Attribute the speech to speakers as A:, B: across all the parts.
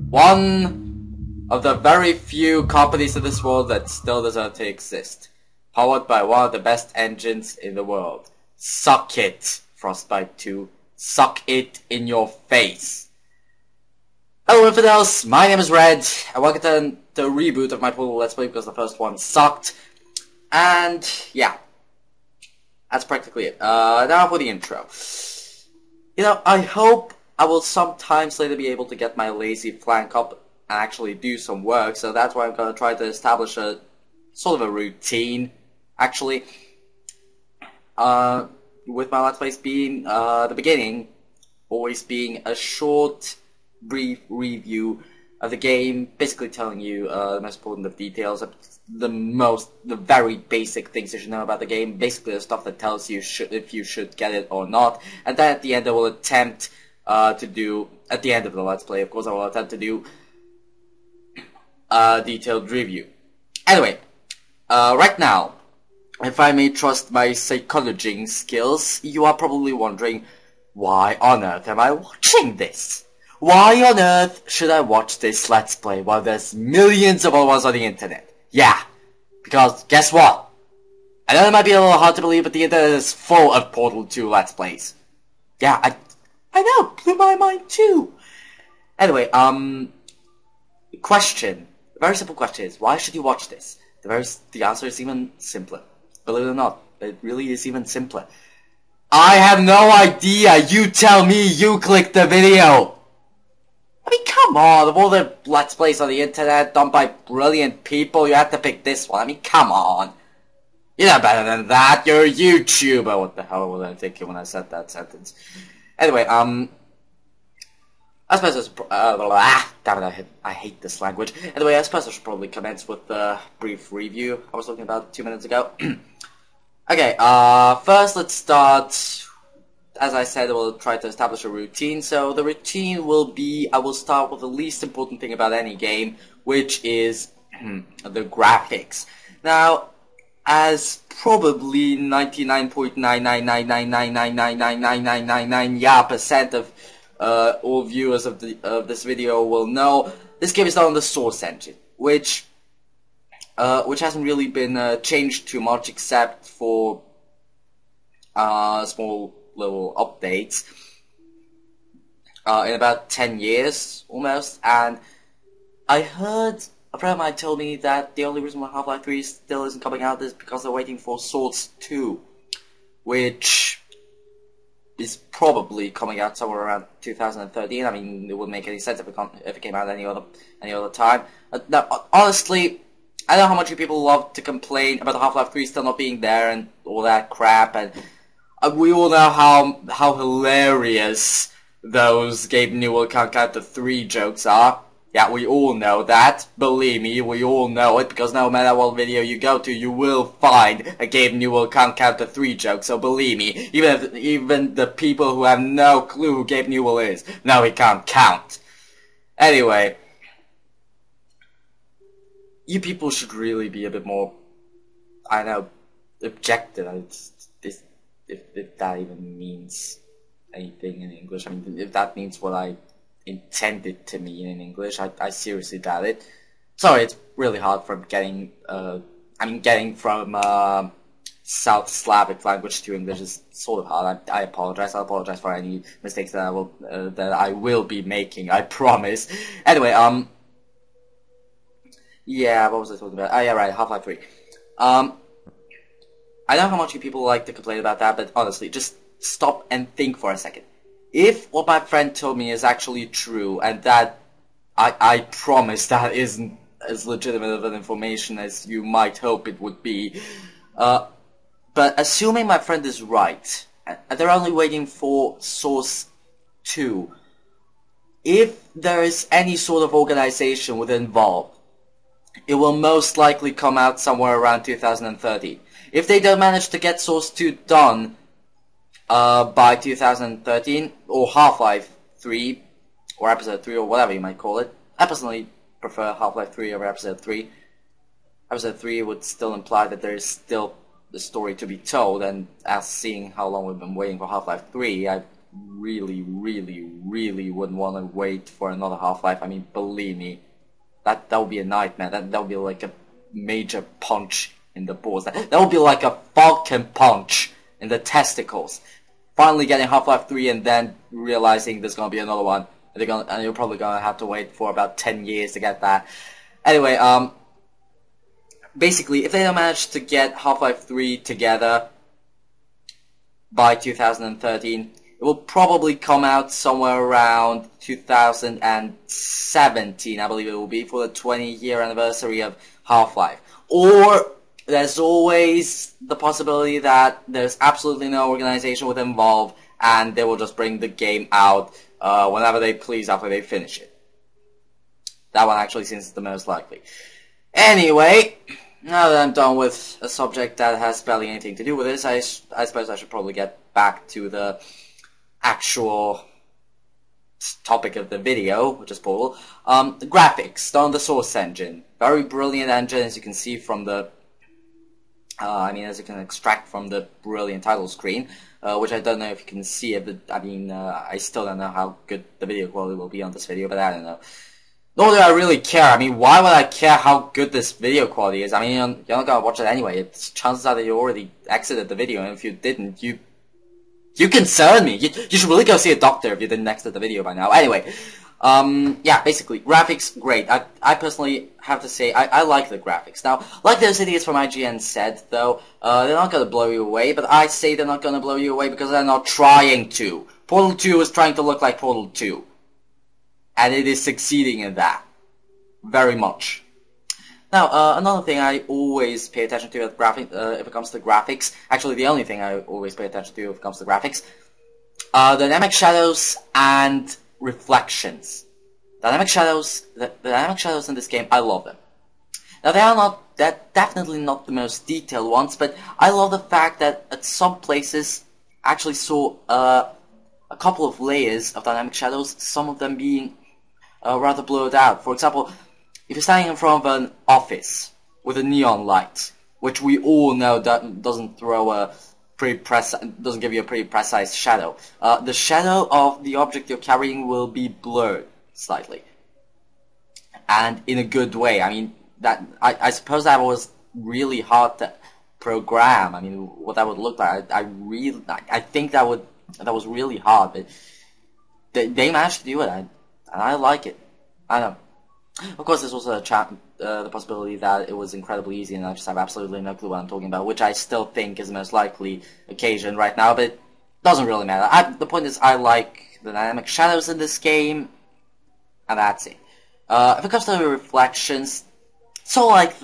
A: One of the very few companies in this world that still deserve to exist. Powered by one of the best engines in the world. Suck it, Frostbite 2. Suck it in your face. Hello infidels, my name is Red, and welcome to the reboot of my Portal Let's Play because the first one sucked. And yeah, that's practically it. Now for the intro. You know, I hope I will sometimes later be able to get my lazy flank up and actually do some work, so that's why I'm going to try to establish a sort of a routine, actually. With my Let's Plays being, the beginning, always being a short, brief review of the game, basically telling you the most important of details, the very basic things you should know about the game, basically the stuff that tells you if you should get it or not, and then at the end I will attempt to do, at the end of the Let's Play, of course, I will attempt to do a detailed review. Anyway, right now, if I may trust my psychology skills, you are probably wondering, why on earth am I watching this? Why on earth should I watch this Let's Play while there's millions of other ones on the internet? Yeah, because guess what? I know it might be a little hard to believe, but the internet is full of Portal 2 Let's Plays. Yeah, I know, blew my mind too. Anyway, question, a very simple question is, why should you watch this? The answer is even simpler. Believe it or not, it really is even simpler. I have no idea, you tell me, you clicked the video! I mean, come on, of all the Let's Plays on the internet done by brilliant people, you have to pick this one. I mean, come on. You're not better than that, you're a YouTuber. What the hell was I thinking when I said that sentence? Anyway, I suppose it's, damn it, I hate this language. Anyway, I suppose I should probably commence with the brief review I was talking about 2 minutes ago. Okay, first let's start. As I said, we'll try to establish a routine. So the routine will be, I will start with the least important thing about any game, which is the graphics. Now, as probably 99.99999999999% of all viewers of this video will know, this game is done on the Source engine, which hasn't really been changed too much except for small little updates in about 10 years almost. And I heard a friend of mine told me that the only reason why Half-Life 3 still isn't coming out is because they're waiting for Source 2, which is probably coming out somewhere around 2013. I mean, it wouldn't make any sense if it came out any other time. Now, honestly, I know how much you people love to complain about Half-Life 3 still not being there and all that crap, and we all know how hilarious those Gabe Newell can't count to 3 jokes are. Yeah, we all know that. Believe me, we all know it, because no matter what video you go to, you will find a Gabe Newell can't count to 3 joke. So believe me, even the people who have no clue who Gabe Newell is, know he can't count. Anyway, you people should really be a bit more, I know, objective. If that even means anything in English. I mean, if that means what I intended to mean in English, I seriously doubt it. Sorry, it's really hard from getting from South Slavic language to English is sort of hard. I apologize. I'll apologize for any mistakes that I will be making. I promise. Anyway, yeah, what was I talking about? Oh yeah, right, Half-Life 3. I know how much you people like to complain about that, but honestly, just stop and think for a second. If what my friend told me is actually true, and that I promise that isn't as legitimate of an information as you might hope it would be, but assuming my friend is right, and they're only waiting for Source 2, if there is any sort of organization with involved, it will most likely come out somewhere around 2030. If they don't manage to get Source 2 done by 2013, or Half-Life 3, or Episode 3, or whatever you might call it, I personally prefer Half-Life 3 over Episode 3. Episode 3 would still imply that there is still the story to be told, and as seeing how long we've been waiting for Half-Life 3, I really, really, really wouldn't want to wait for another Half-Life. I mean, believe me, that would be a nightmare. That would be like a major punch in the balls. That would be like a Falcon punch in the testicles. Finally getting Half-Life 3 and then realizing there's gonna be another one. And you're probably gonna have to wait for about 10 years to get that. Anyway, basically, if they don't manage to get Half-Life 3 together by 2013, it will probably come out somewhere around 2017, I believe it will be, for the 20-year anniversary of Half-Life. Or there's always the possibility that there's absolutely no organization with Valve, and they will just bring the game out whenever they please after they finish it. That one actually seems the most likely. Anyway, now that I'm done with a subject that has barely anything to do with this, I suppose I should probably get back to the actual topic of the video, which is Portal. The graphics done on the Source engine. Very brilliant engine, as you can see from the as you can extract from the brilliant title screen, which I don't know if you can see it, but I still don't know how good the video quality will be on this video, but I don't know. Nor do I really care. I mean, why would I care how good this video quality is? I mean, you're not gonna watch it anyway. It's chances are that you already exited the video, and if you didn't, you concern me. You should really go see a doctor if you didn't exit the video by now. Anyway, yeah, basically, graphics, great. I personally have to say, I like the graphics. Now, like those idiots from IGN said, though, they're not gonna blow you away, but I say they're not gonna blow you away because they're not trying to. Portal 2 is trying to look like Portal 2. And it is succeeding in that. Very much. Now, another thing I always pay attention to if it comes to graphics, actually the only thing I always pay attention to if it comes to graphics, dynamic shadows and reflections. The dynamic shadows in this game, I love them. Now they're definitely not the most detailed ones, but I love the fact that at some places I actually saw a couple of layers of dynamic shadows, some of them being rather blurred out. For example, if you're standing in front of an office with a neon light, which we all know that doesn't give you a pretty precise shadow, the shadow of the object you're carrying will be blurred slightly, and in a good way. I mean, I suppose that was really hard to program. I mean, what that would look like, I think that was really hard, but they managed to do it, and I like it. I know. Of course, there's also the possibility that it was incredibly easy and I just have absolutely no clue what I'm talking about, which I still think is the most likely occasion right now, but it doesn't really matter. The point is, I like the dynamic shadows in this game, and that's it. If it comes to the reflections, so like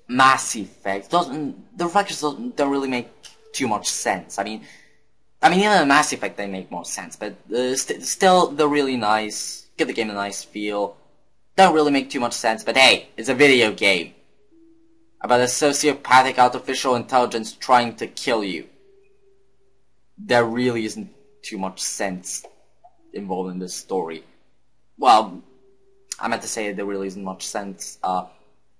A: Mass Effect, the reflections don't really make too much sense. I mean, even in Mass Effect they make more sense, but still they're really nice, give the game a nice feel. Don't really make too much sense, but hey, it's a video game about a sociopathic artificial intelligence trying to kill you. There really isn't too much sense involved in this story. Well, I meant to say there really isn't much sense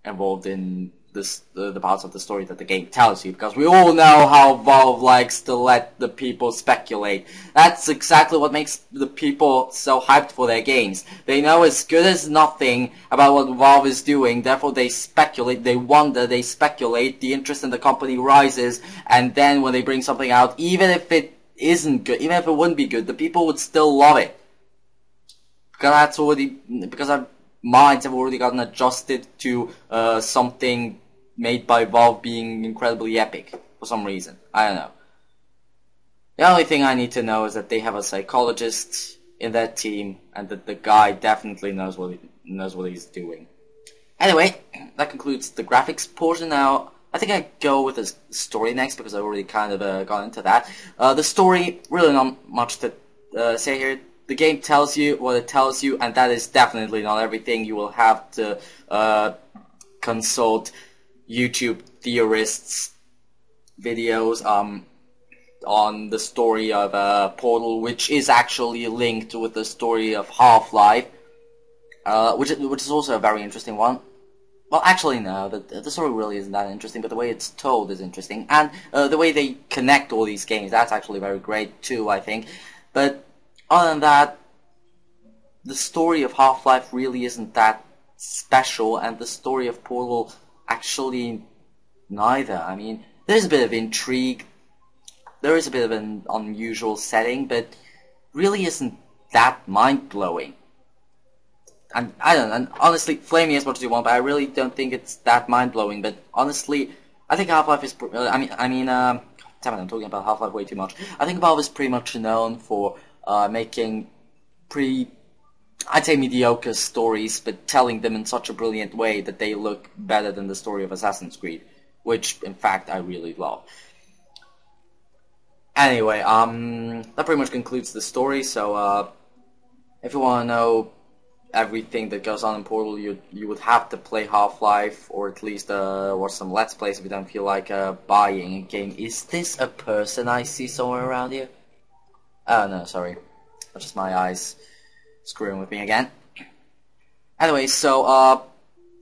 A: involved in the parts of the story that the game tells you, because we all know how Valve likes to let the people speculate. That's exactly what makes the people so hyped for their games. They know as good as nothing about what Valve is doing, therefore they speculate, they wonder, they speculate, the interest in the company rises, and then when they bring something out, even if it isn't good, even if it wouldn't be good, the people would still love it. Because our minds have already gotten adjusted to something made by Valve being incredibly epic for some reason. I don't know. The only thing I need to know is that they have a psychologist in that team, and that the guy definitely knows what he's doing. Anyway, that concludes the graphics portion. Now, I think I go with the story next, because I already kind of got into that. The story, really not much to say here. The game tells you what it tells you, and that is definitely not everything. You will have to consult YouTube theorists' videos on the story of Portal, which is actually linked with the story of Half-Life, which is also a very interesting one. Well, actually, no. The story really isn't that interesting, but the way it's told is interesting, and the way they connect all these games, that's actually very great too, I think. But other than that, the story of Half-Life really isn't that special, and the story of Portal actually neither. I mean, there's a bit of intrigue, there is a bit of an unusual setting, but really isn't that mind-blowing. And I don't know, and honestly, flame me as much as you want, but I really don't think it's that mind-blowing. But honestly, I think Half-Life is, damn it, I'm talking about Half-Life way too much. I think Valve is pretty much known for making I'd say mediocre stories, but telling them in such a brilliant way that they look better than the story of Assassin's Creed, which, in fact, I really love. Anyway, that pretty much concludes the story, so, if you want to know everything that goes on in Portal, you would have to play Half-Life, or at least watch some Let's Plays if you don't feel like buying a game. Is this a person I see somewhere around here? Oh no, sorry. That's just my eyes screwing with me again. Anyway, so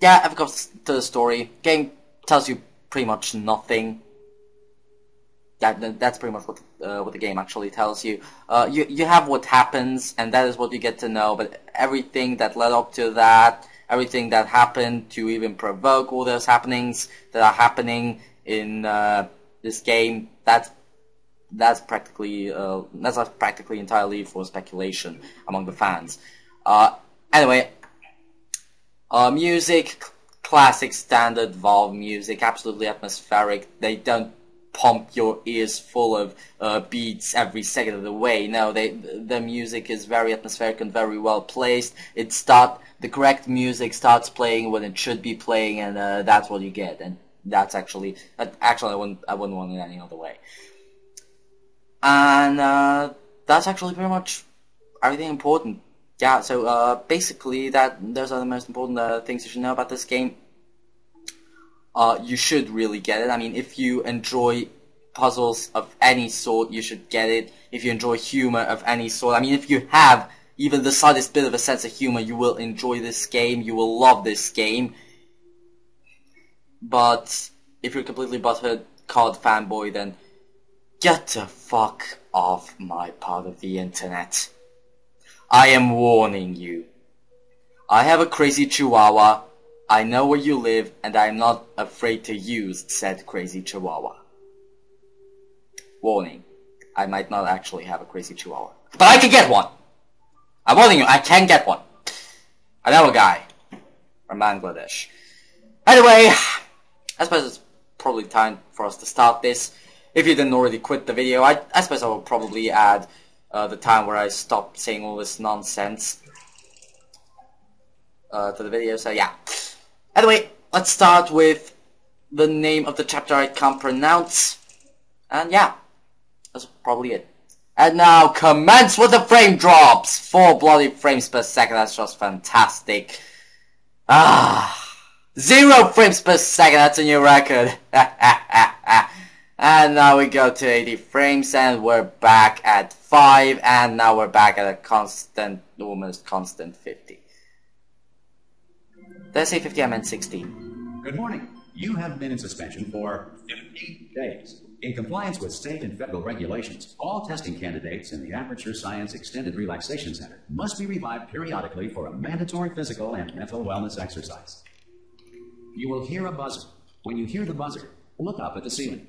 A: yeah, if it comes to the story, game tells you pretty much nothing. That's pretty much what the game actually tells you. You have what happens, and that is what you get to know. But everything that led up to that, everything that happened to even provoke all those happenings that are happening in this game, that's practically entirely for speculation among the fans. Anyway, music, classic standard Valve music, absolutely atmospheric. They don't pump your ears full of beats every second of the way. No, the music is very atmospheric and very well placed. The correct music starts playing when it should be playing, and that's what you get. And that's actually I wouldn't want it any other way. And that's actually pretty much everything important. Yeah, so basically those are the most important things you should know about this game. You should really get it. I mean, if you enjoy puzzles of any sort, you should get it. If you enjoy humor of any sort, I mean, if you have even the slightest bit of a sense of humor, you will enjoy this game. You will love this game. But if you're a completely butthurt COD fanboy, then get the fuck off my part of the internet. I am warning you. I have a crazy chihuahua. I know where you live, and I am not afraid to use said crazy chihuahua. Warning. I might not actually have a crazy chihuahua. But I can get one! I'm warning you, I can get one. I know a guy from Bangladesh. Anyway, I suppose it's probably time for us to start this. If you didn't already quit the video, I suppose I will probably add the time where I stopped saying all this nonsense to the video, so yeah. Anyway, let's start with the name of the chapter I can't pronounce. And yeah, that's probably it. And now, commence with the frame drops! 4 bloody frames per second, that's just fantastic. 0 frames per second, that's a new record. And now we go to 80 frames, and we're back at 5, and now we're back at a constant, almost constant 50. Did I say 50? I meant 60.
B: Good morning. You have been in suspension for 50 days. In compliance with state and federal regulations, all testing candidates in the Aperture Science Extended Relaxation Center must be revived periodically for a mandatory physical and mental wellness exercise. You will hear a buzzer. When you hear the buzzer, look up at the ceiling.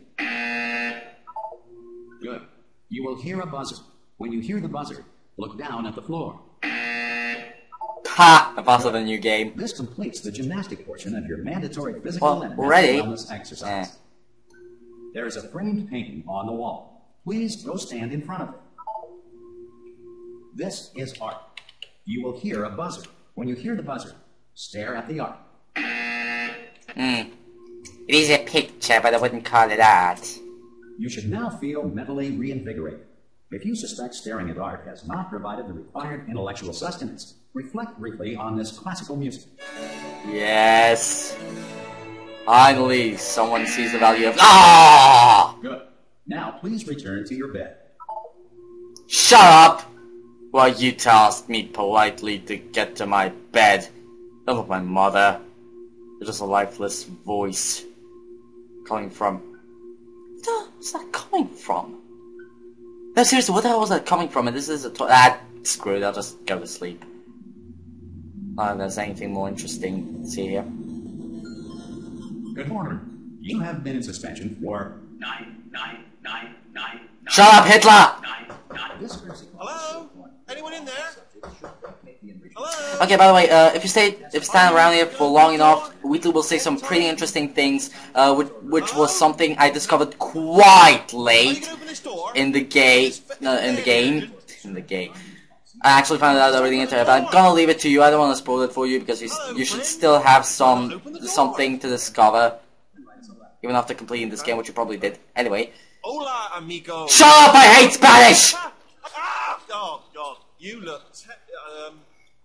B: Good. You will hear a buzzer. When you hear the buzzer, look down at the floor.
A: Ha! Faster than new game.
B: This completes the gymnastic portion of your mandatory physical and mental wellness exercise. There is a framed painting on the wall. Please go stand in front of it. This is art. You will hear a buzzer. When you hear the buzzer, stare at the art.
A: It is a picture, but I wouldn't call it art.
B: You should now feel mentally reinvigorated. If you suspect staring at art has not provided the required intellectual sustenance, reflect briefly on this classical music.
A: Yes. Finally, someone sees the value of... Ah!
B: Good. Now, please return to your bed.
A: Shut up! Well, you tasked me politely to get to my bed. Don't look my mother. It's just a lifeless voice coming from. What the hell is that coming from? No, seriously, what the hell was that coming from? And this is a screw it, I'll just go to sleep. I don't know if there's anything more interesting to see here.
B: Good morning. You have been in suspension for 9.
A: Shut up, Hitler!
C: Hello? Anyone in there? Hello?
A: Okay, by the way, if you stand around here for long enough, Wheatley will say some pretty interesting things, which was something I discovered quite late in the game. I actually found out over the internet, but I'm gonna leave it to you. I don't want to spoil it for you because you should still have something to discover, even after completing this game, which you probably did. Anyway.
C: Hola, amigo.
A: Shut up! I hate Spanish.
C: Oh God, you look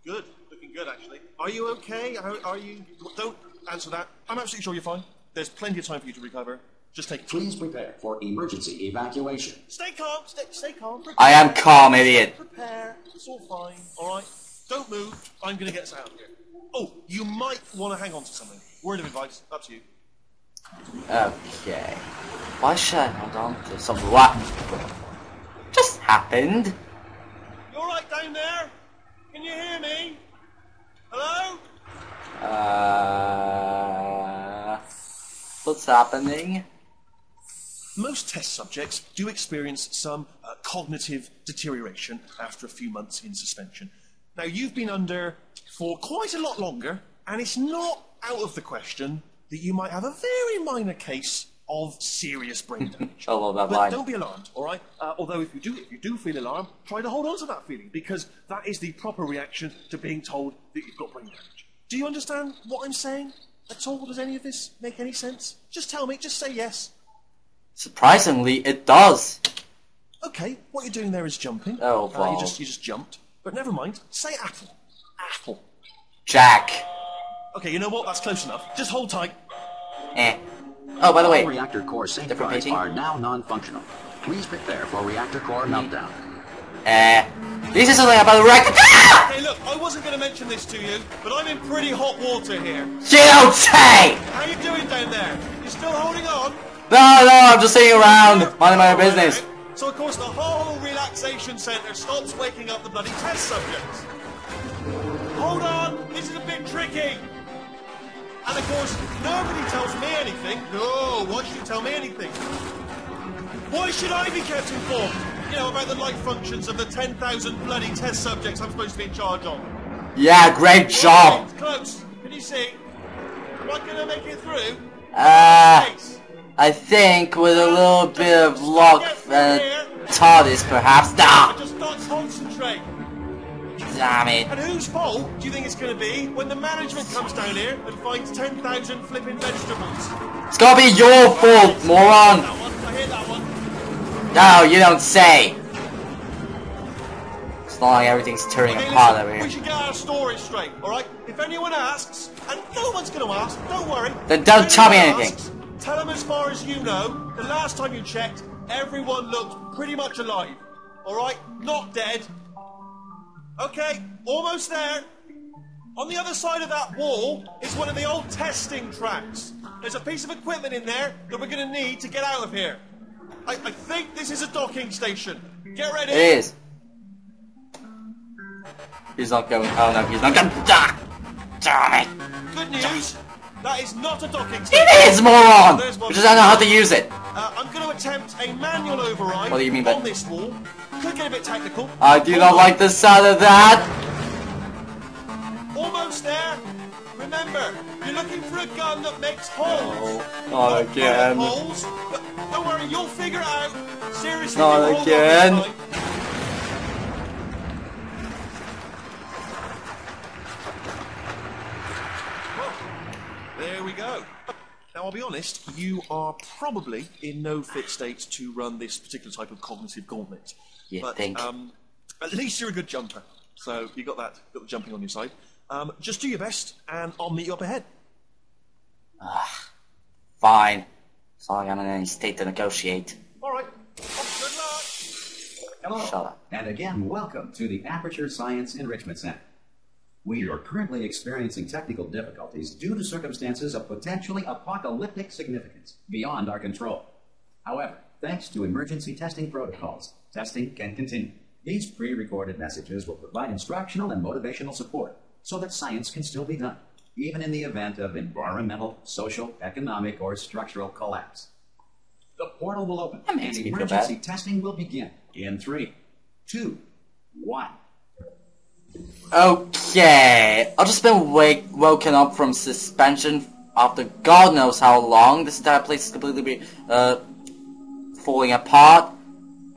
C: good. Looking good, actually. Are you okay? Are you? Don't answer that. I'm absolutely sure you're fine. There's plenty of time for you to recover. Just take it.
B: Please prepare for emergency evacuation.
C: Stay calm. Stay calm. Prepare.
A: I am calm, idiot.
C: Prepare. It's all fine. All right. Don't move. I'm gonna get us out of here. Oh, you might want to hang on to something. Word of advice. Up to you.
A: Okay. Why should I hold on to something? What just happened?
C: You all right down there? Can you hear me? Hello?
A: What's happening?
C: Most test subjects do experience some cognitive deterioration after a few months in suspension. Now, you've been under for quite a lot longer, and it's not out of the question that you might have a very minor case of serious brain damage.
A: I love that
C: but
A: line.
C: don't be alarmed, all right? Although if you do feel alarmed, try to hold on to that feeling, because that is the proper reaction to being told that you've got brain damage. Do you understand what I'm saying at all? Does any of this make any sense? Just tell me. Just say yes.
A: Surprisingly, it does.
C: Okay, what you're doing there is jumping.
A: Oh, wow.
C: You just jumped. But never mind. Say apple. Apple.
A: Jack.
C: Okay, you know what? That's close enough. Just hold tight.
A: Oh, by the way,
B: All reactor core safeguards
A: painting?
B: are now non-functional. Please prepare for reactor core meltdown.
A: this is something about the reactor. Ah!
C: Hey, look, I wasn't going to mention this to you, but I'm in pretty hot water here.
A: You don't say!
C: How you doing down there? You still holding on?
A: No, I'm just sitting around, minding my own business.
C: So, of course, the whole relaxation centre stops waking up the bloody test subjects. Hold on, this is a bit tricky. And, of course, nobody tells me anything. No, why should you tell me anything? Why should I be kept informed? You know, about the life functions of the 10,000 bloody test subjects I'm supposed to be in charge of.
A: Yeah, great job.
C: It's close. Can you see? Am I going to make it through?
A: I think with a little bit of luck and TARDIS perhaps. Nah!
C: Just not concentrate.
A: Damn it.
C: And whose fault do you think it's going to be when the management comes down here and finds 10,000 flipping vegetables?
A: It's gonna be your fault, moron!
C: That one, I hear that one.
A: No, you don't say. It's not like everything's turning
C: Okay,
A: apart
C: listen,
A: over
C: we
A: here.
C: should get our story straight, alright? If anyone asks, and no one's going to ask, don't worry.
A: Then don't
C: If
A: tell me
C: anyone
A: anything.
C: asks, tell them as far as you know, the last time you checked, everyone looked pretty much alive. Alright? Not dead. Okay, almost there. On the other side of that wall is one of the old testing tracks. There's a piece of equipment in there that we're going to need to get out of here. I think this is a docking station. Get ready.
A: It is. He's not going. Oh no, he's not going. Ah, damn it.
C: Good news. That is not a docking station.
A: It is, moron!
C: There's one.
A: We just don't know how to use it.
C: I'm going to attempt a manual override
A: What do you mean by-
C: on this wall. Could get a bit technical.
A: I do not like the sound of that.
C: Almost there. Remember, you're looking for a gun that makes holes.
A: No, not again.
C: Holes. But don't worry, you'll figure it out. Seriously,
A: Not
C: you hold on
A: again.
C: this time. Well, there we go. Now, I'll be honest, you are probably in no fit state to run this particular type of cognitive gauntlet.
A: You
C: But,
A: think?
C: at least you're a good jumper. So you got that, got the jumping on your side. Just do your best, and I'll meet you up ahead.
A: Fine. It's not like I'm in any state to negotiate.
C: All right. Good luck.
B: Hello.
A: Shut up.
B: And again, welcome to the Aperture Science Enrichment Center. We are currently experiencing technical difficulties due to circumstances of potentially apocalyptic significance beyond our control. However, thanks to emergency testing protocols, testing can continue. These pre-recorded messages will provide instructional and motivational support so that science can still be done, even in the event of environmental, social, economic, or structural collapse. The portal will open and emergency testing will begin in 3, 2, 1.
A: Okay, I've just been woken up from suspension after God knows how long. This entire place is completely falling apart,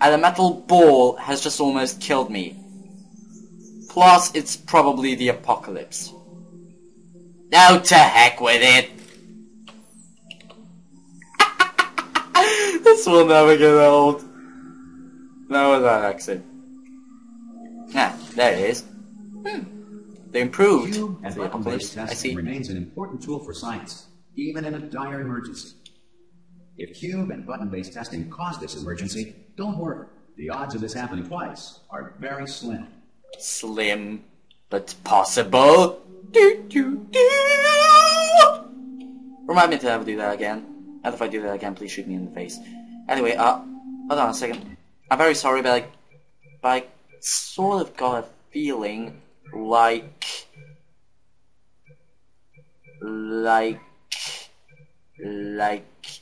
A: and a metal ball has just almost killed me. Plus, it's probably the apocalypse. Now to heck with it! This will never get old. No, that accent. Ah, there it is. They improved.
B: Cube and
A: the
B: button-based
A: apocalypse. I see.
B: testing remains an important tool for science, even in a dire emergency. If cube and button-based testing caused this emergency, don't worry. The odds of this happening twice are very slim.
A: Slim, but possible. Do, do, do. Remind me to never do that again. And if I do that again, please shoot me in the face. Anyway, hold on a second. I'm very sorry, but I sort of got a feeling like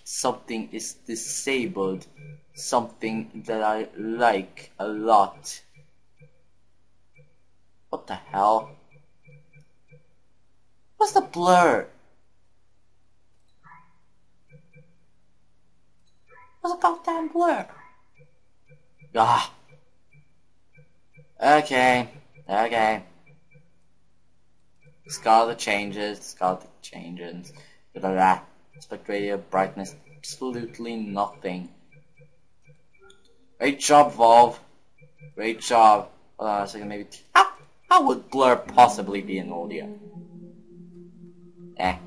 A: something is disabled. Something that I like a lot. What the hell? What's the blur? What's the goddamn blur? Ah. Okay. Scarlet changes. Blah blah blah. Aspect ratio, brightness, absolutely nothing. Great job, Volve. Great job. Hold on a second, maybe. How would blur possibly be in audio? That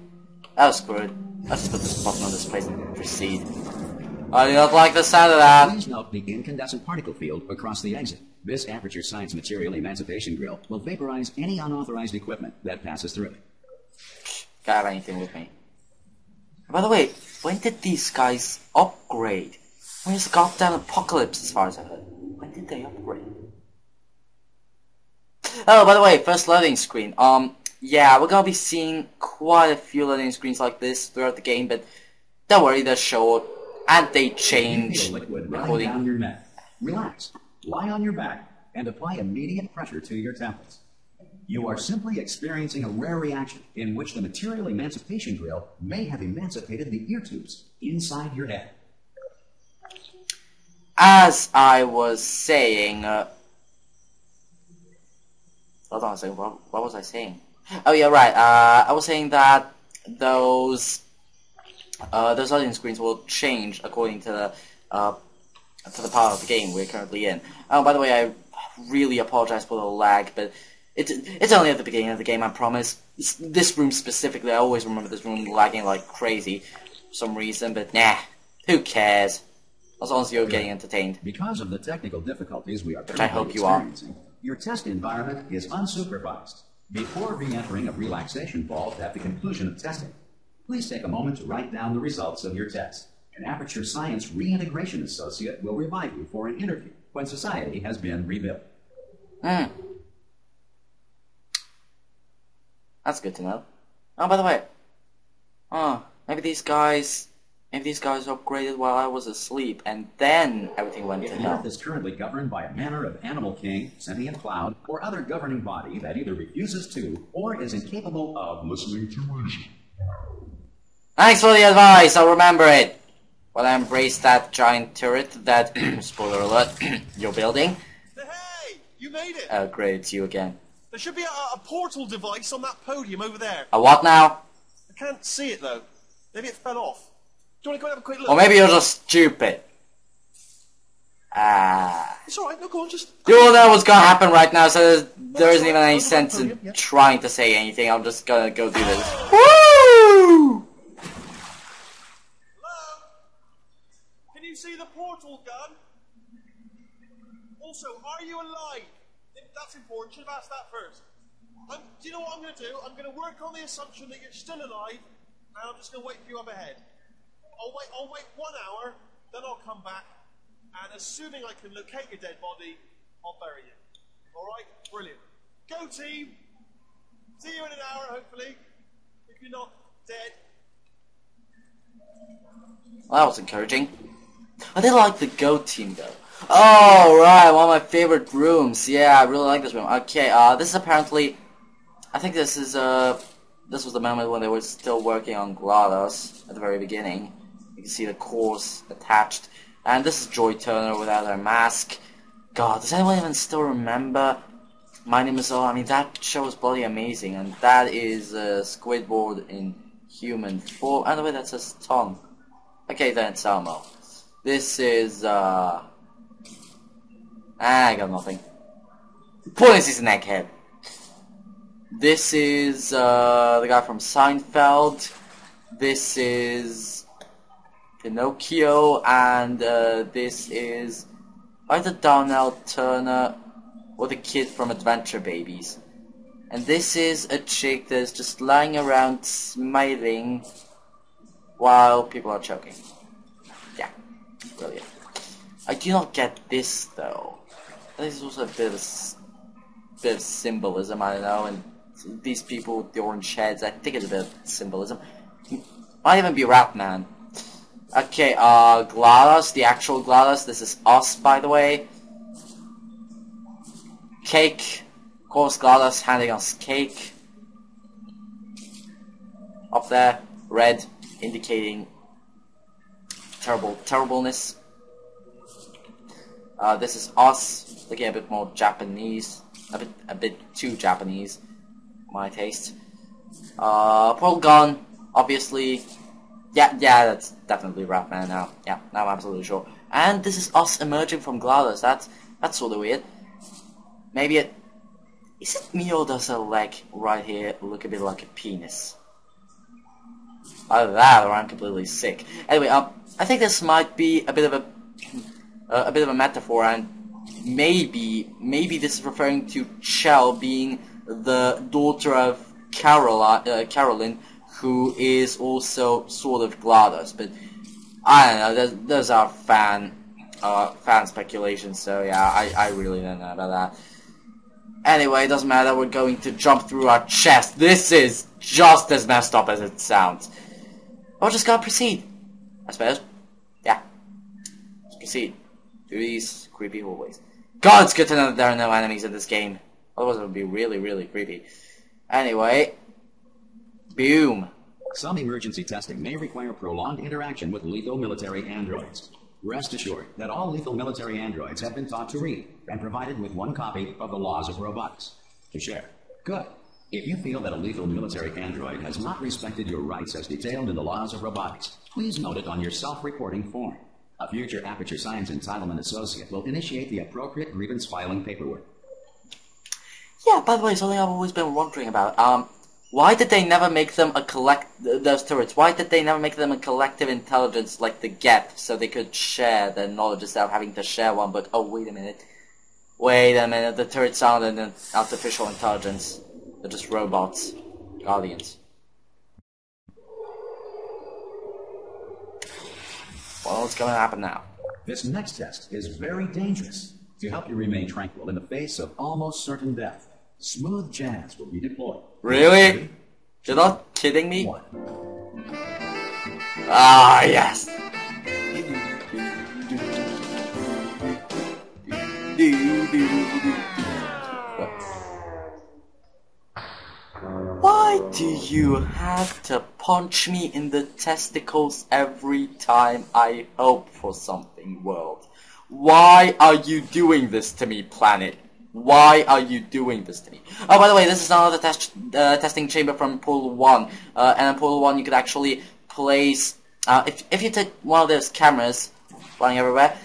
A: was screwed. Let's just put this button on this place and proceed. I do not like the sound of that.
B: Please note the incandescent particle field across the exit. This Aperture Science Material Emancipation Grill will vaporize any unauthorized equipment that passes through it.
A: Can't have anything with me. By the way, when did these guys upgrade? When is the goddamn apocalypse, as far as I heard? When did they upgrade? Oh, by the way, first loading screen. Yeah, we're gonna be seeing quite a few loading screens like this throughout the game, but don't worry, they're short, and they change
B: Liquid running down your neck. Relax, lie on your back, and apply immediate pressure to your temples. You are simply experiencing a rare reaction in which the Material Emancipation Grill may have emancipated the ear tubes inside your head.
A: As I was saying, hold on a second, what was I saying? Oh yeah, right, I was saying that those loading screens will change according to the part of the game we're currently in. Oh, by the way, I really apologize for the lag, but it's only at the beginning of the game, I promise. This room specifically, I always remember this room lagging like crazy for some reason, but nah, who cares? As long as you're getting entertained.
B: Because of the technical difficulties we are
A: Which I hope you are.
B: experiencing, your test environment is unsupervised. Before re-entering a relaxation vault at the conclusion of testing, please take a moment to write down the results of your test. An Aperture Science Reintegration Associate will revive you for an interview when society has been rebuilt.
A: That's good to know. Oh, by the way, maybe these guys upgraded while I was asleep, and then everything went to
B: The
A: hell.
B: Earth is currently governed by a manner of animal king, sentient cloud, or other governing body that either refuses to or is incapable of listening to reason.
A: Thanks for the advice, I'll remember it. When I embrace that giant turret that, spoiler alert, you're building.
C: Hey, you made it.
A: Oh great, it's you again.
C: There should be a portal device on that podium over there.
A: A what now?
C: I can't see it though. Maybe it fell off. Do you want to go and have a quick look?
A: Or maybe you're just stupid.
C: It's alright, no, go on, just...
A: You all know what's gonna happen right now, so there isn't even any
C: Over that
A: sense in
C: podium, yeah.
A: trying to say anything. I'm just gonna go do this. Woo!
C: Hello? Can you see the portal gun? Also, are you alive? That's important. Should have asked that first. Do you know what I'm going to do? I'm going to work on the assumption that you're still alive, and I'm just going to wait for you up ahead. I'll wait 1 hour, then I'll come back, and assuming I can locate your dead body, I'll bury you. Alright? Brilliant. Go team! See you in an hour, hopefully. If you're not dead.
A: Well, that was encouraging. I did like the Go team though. Oh, right, one of my favorite rooms. Yeah, I really like this room. Okay, this is apparently... I think this is, this was the moment when they were still working on GLaDOS at the very beginning. You can see the cores attached. And this is Joy Turner without her mask. God, does anyone even still remember My Name is Earl? I mean, that show was bloody amazing. And that is Squidward in human form. And the way that says Tom. Okay, then it's Elmo. This is, I got nothing. Pointless is an egghead. This is, the guy from Seinfeld. This is Pinocchio, and, this is either Darnell Turner or the kid from Adventure Babies. And this is a chick that's just lying around smiling while people are choking. Yeah, brilliant. I do not get this though. This is also a bit of symbolism, I don't know, and these people with the orange heads, I think it's a bit of symbolism. Might even be Ratman. Okay, GLaDOS, the actual GLaDOS, this is us, by the way. Cake, of course, GLaDOS handing us cake. Up there, red, indicating terribleness. This is us, looking a bit more Japanese, a bit too Japanese, my taste. Pearl Gun, obviously. Yeah, that's definitely Ratman now. Yeah, now I'm absolutely sure. And this is us emerging from GLaDOS. That's sort of weird. Maybe is it me or does a leg right here look a bit like a penis? Either that or I'm completely sick. Anyway, I think this might be a bit of a metaphor, and maybe this is referring to Chell being the daughter of Carolyn, who is also sort of GLaDOS, but I don't know. Those are fan speculation. So yeah, I really don't know about that. Anyway, it doesn't matter. We're going to jump through our chest. This is just as messed up as it sounds. We're just gonna proceed, I suppose. Yeah, let's proceed through these creepy hallways. God, it's good to know that there are no enemies in this game. Otherwise, it would be really, really creepy. Anyway, boom.
B: Some emergency testing may require prolonged interaction with lethal military androids. Rest assured that all lethal military androids have been taught to read and provided with one copy of the Laws of Robotics to share. Good. If you feel that a lethal military android has not respected your rights as detailed in the Laws of Robotics, please note it on your self-reporting form. A future Aperture Science Entitlement Associate will initiate the appropriate grievance filing paperwork.
A: Yeah, by the way, something I've always been wondering about. Why did they never make them those turrets, why did they never make them a collective intelligence like the Geth, so they could share their knowledge instead of having to share one? But, oh, wait a minute, the turrets sound an artificial intelligence. They're just robots. Guardians. Well, what's going to happen now?
B: This next test is very dangerous. To help you remain tranquil in the face of almost certain death, smooth jazz will be deployed.
A: Really? You're not kidding me?
B: One.
A: Ah, yes! Why do you have to punch me in the testicles every time I hope for something, world? Why are you doing this to me, planet? Why are you doing this to me? Oh, by the way, this is another testing chamber from Portal 1. And in Portal 1 you could actually place... if you take one of those cameras flying everywhere,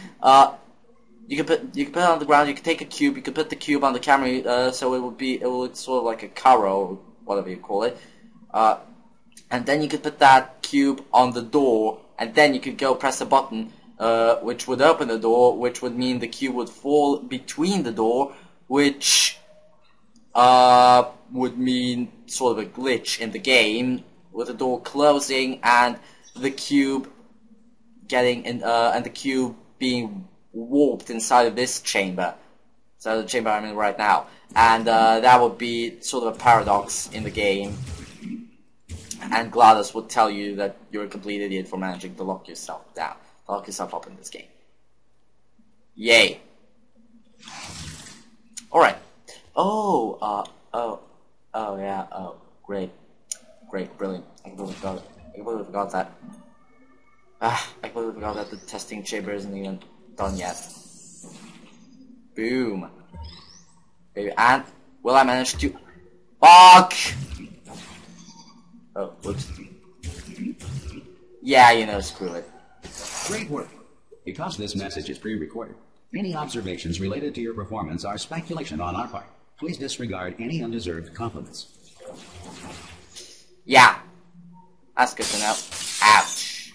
A: you could put it on the ground, you could take a cube, you could put the cube on the camera, so it would look sort of like a cover, or whatever you call it. And then you could put that cube on the door, and then you could go press a button, which would open the door, which would mean the cube would fall between the door, which would mean sort of a glitch in the game, with the door closing and the cube getting in, and the cube being warped inside of this chamber, inside of the chamber I'm in right now, and that would be sort of a paradox in the game. And GLaDOS would tell you that you're a complete idiot for managing to lock yourself down, to lock yourself up in this game. Yay. Alright. Oh, yeah, great. Great, brilliant. I completely forgot it. I completely forgot that. I completely forgot that the testing chamber isn't even done yet. Boom. Baby, and will I manage to... Fuck! Oh, whoops. Yeah, you know, screw it.
B: Great work. Because this message is pre-recorded, any observations related to your performance are speculation on our part. Please disregard any undeserved compliments.
A: Yeah. That's good to know. Ouch.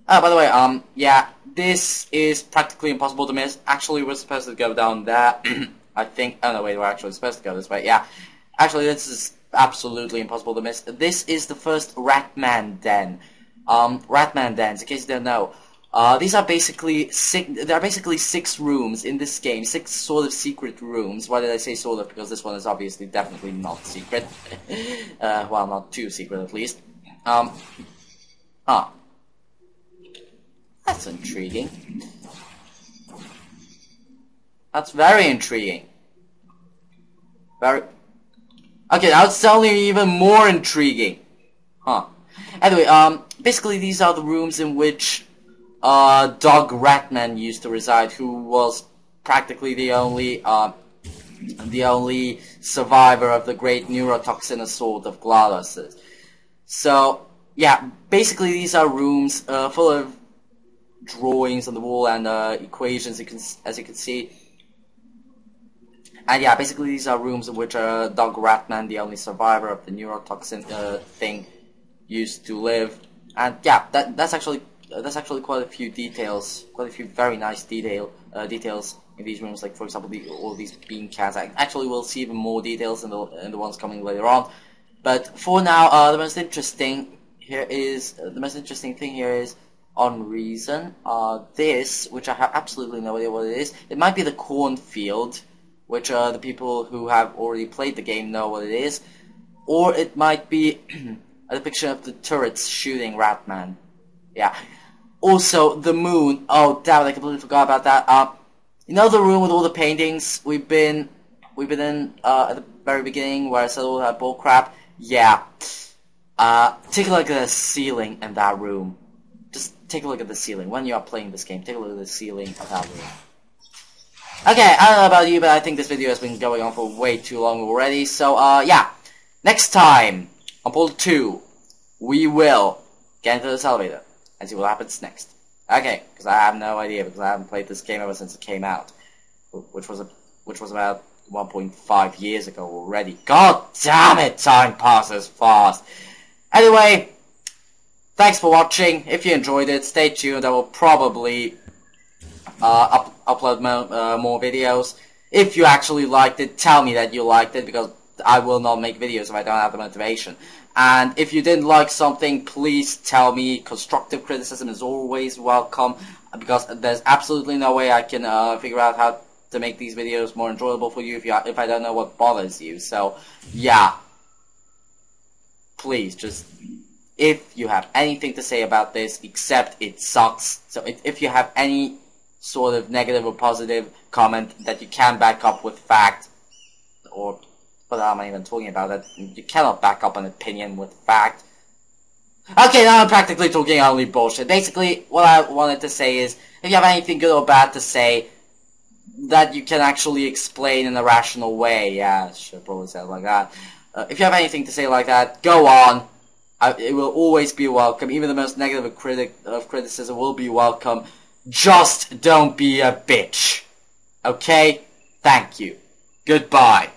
A: Oh, by the way, yeah, this is practically impossible to miss. Actually, we're supposed to go down there. I think, oh no, wait, we're actually supposed to go this way. Yeah. Actually, this is absolutely impossible to miss. This is the first Ratman Den. Ratman Dens, in case you don't know. These are basically there are basically 6 rooms in this game, 6 sort of secret rooms. Why did I say sort of? Because this one is obviously definitely not secret. Well, not too secret at least. That's intriguing. That's very intriguing. Very... Okay, that's only even more intriguing. Huh. Anyway, basically these are the rooms in which Doug Ratman used to reside, who was practically the only survivor of the great neurotoxin assault of GLaDOS. So, yeah, basically these are rooms full of drawings on the wall and equations, as you can see. And yeah, basically these are rooms in which Doug Ratman, the only survivor of the neurotoxin thing, used to live. And yeah, that's actually quite a few details, quite a few very nice details in these rooms. Like, for example, all these bean cans. Actually, we'll see even more details in the ones coming later on. But for now, the most interesting thing here is on reason. This, which I have absolutely no idea what it is. It might be the cornfield, which the people who have already played the game know what it is, or it might be a depiction of the turrets shooting Ratman. Yeah. Also, the moon. Oh, damn it, I completely forgot about that. You know the room with all the paintings we've been in at the very beginning, where I said all that bullcrap? Yeah. Take a look at the ceiling in that room. Just take a look at the ceiling. When you are playing this game, take a look at the ceiling of that room. Okay, I don't know about you, but I think this video has been going on for way too long already. So, yeah. Next time, on Portal 2, we will get into this elevator and see what happens next. Okay, because I have no idea, because I haven't played this game ever since it came out, which was about 1.5 years ago already. God damn it, time passes fast. Anyway, thanks for watching. If you enjoyed it, stay tuned. I will probably upload more videos. If you actually liked it, tell me that you liked it, because I will not make videos if I don't have the motivation. And if you didn't like something, please tell me. Constructive criticism is always welcome, because there's absolutely no way I can figure out how to make these videos more enjoyable for you if I don't know what bothers you. So, yeah. Please, just, if you have anything to say about this, except it sucks. So if you have any sort of negative or positive comment that you can back up with fact, or what am I even talking about? That you cannot back up an opinion with fact. Okay, now I'm practically talking only bullshit. Basically, what I wanted to say is, if you have anything good or bad to say that you can actually explain in a rational way, yeah, I should probably say it like that. If you have anything to say like that, go on. It will always be welcome. Even the most negative criticism will be welcome. Just don't be a bitch. Okay? Thank you. Goodbye.